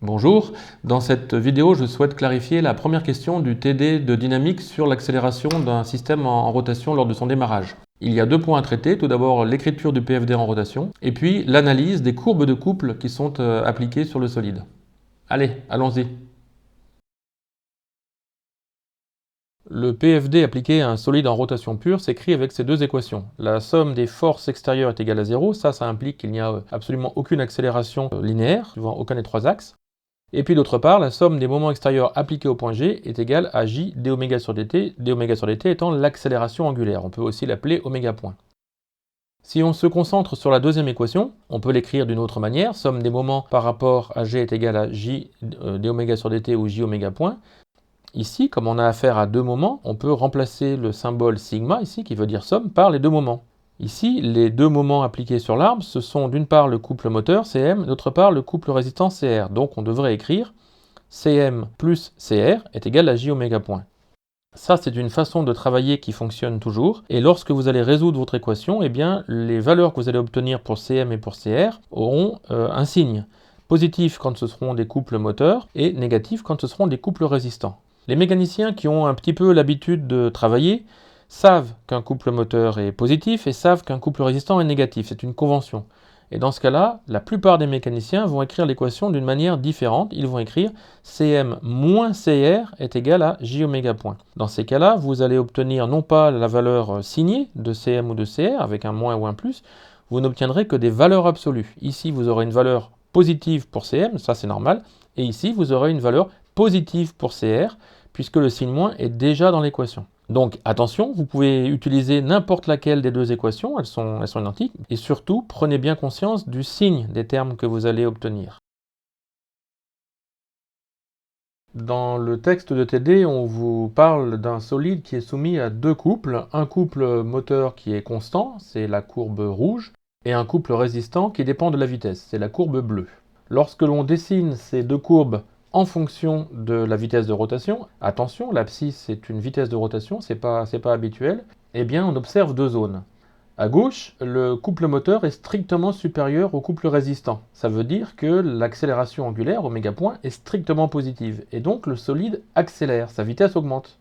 Bonjour, dans cette vidéo je souhaite clarifier la première question du TD de dynamique sur l'accélération d'un système en rotation lors de son démarrage. Il y a deux points à traiter, tout d'abord l'écriture du PFD en rotation, et puis l'analyse des courbes de couple qui sont appliquées sur le solide. Allez, allons-y. Le PFD appliqué à un solide en rotation pure s'écrit avec ces deux équations. La somme des forces extérieures est égale à 0, ça implique qu'il n'y a absolument aucune accélération linéaire, suivant aucun des trois axes. Et puis d'autre part, la somme des moments extérieurs appliqués au point G est égale à J dω sur dt, dω sur dt étant l'accélération angulaire. On peut aussi l'appeler oméga point. Si on se concentre sur la deuxième équation, on peut l'écrire d'une autre manière. Somme des moments par rapport à G est égale à J dω sur dt ou J oméga point. Ici, comme on a affaire à deux moments, on peut remplacer le symbole sigma, ici, qui veut dire somme, par les deux moments. Ici, les deux moments appliqués sur l'arbre, ce sont d'une part le couple moteur, Cm, d'autre part le couple résistance, Cr. Donc on devrait écrire Cm plus Cr est égal à J oméga point. Ça, c'est une façon de travailler qui fonctionne toujours. Et lorsque vous allez résoudre votre équation, eh bien, les valeurs que vous allez obtenir pour Cm et pour Cr auront un signe. Positif quand ce seront des couples moteurs et négatif quand ce seront des couples résistants. Les mécaniciens qui ont un petit peu l'habitude de travailler savent qu'un couple moteur est positif et savent qu'un couple résistant est négatif. C'est une convention. Et dans ce cas-là, la plupart des mécaniciens vont écrire l'équation d'une manière différente. Ils vont écrire Cm moins Cr est égal à J oméga point. Dans ces cas-là, vous allez obtenir non pas la valeur signée de Cm ou de Cr avec un moins ou un plus, vous n'obtiendrez que des valeurs absolues. Ici, vous aurez une valeur positive pour Cm, ça c'est normal, et ici, vous aurez une valeur positive pour Cr, puisque le signe moins est déjà dans l'équation. Donc attention, vous pouvez utiliser n'importe laquelle des deux équations, elles sont identiques, et surtout prenez bien conscience du signe des termes que vous allez obtenir. Dans le texte de TD, on vous parle d'un solide qui est soumis à deux couples, un couple moteur qui est constant, c'est la courbe rouge, et un couple résistant qui dépend de la vitesse, c'est la courbe bleue. Lorsque l'on dessine ces deux courbes en fonction de la vitesse de rotation, attention, l'abscisse c'est une vitesse de rotation, c'est pas habituel, eh bien on observe deux zones. À gauche, le couple moteur est strictement supérieur au couple résistant. Ça veut dire que l'accélération angulaire, oméga point, est strictement positive, et donc le solide accélère, sa vitesse augmente.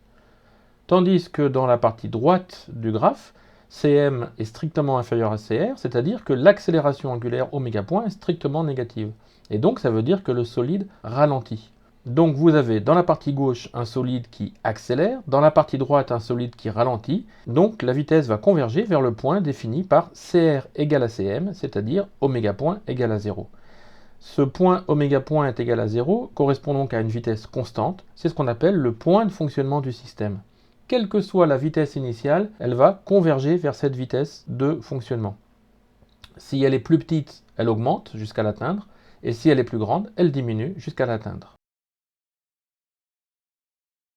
Tandis que dans la partie droite du graphe, Cm est strictement inférieur à Cr, c'est-à-dire que l'accélération angulaire oméga point est strictement négative. Et donc ça veut dire que le solide ralentit. Donc vous avez dans la partie gauche un solide qui accélère, dans la partie droite un solide qui ralentit, donc la vitesse va converger vers le point défini par Cr égale à Cm, c'est-à-dire oméga point égale à 0. Ce point oméga point est égal à 0 correspond donc à une vitesse constante, c'est ce qu'on appelle le point de fonctionnement du système. Quelle que soit la vitesse initiale, elle va converger vers cette vitesse de fonctionnement. Si elle est plus petite, elle augmente jusqu'à l'atteindre, et si elle est plus grande, elle diminue jusqu'à l'atteindre.